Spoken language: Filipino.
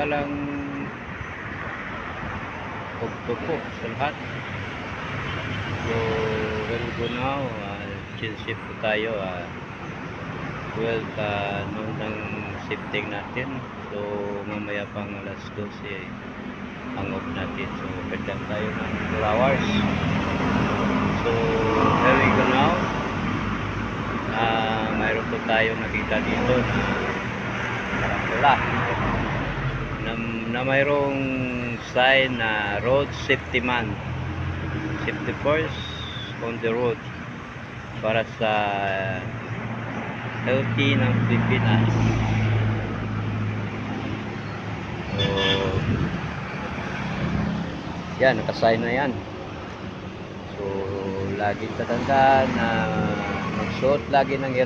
mapagpalang pagtupo sa lahat. So, we'll go now. Chill shift po tayo. 12 noon ng shifting natin. So, mamaya pang alas 12 ang off natin. So, pwedang tayo ng 4 hours. So, here we go now. Mayroon po tayo nakita dito na parang wala na mayroong sign na road safety man, safety force on the road para sa healthy ng Pilipinas. So yan, nakasign na yan. So laging tatandaan na magsuot lagi ng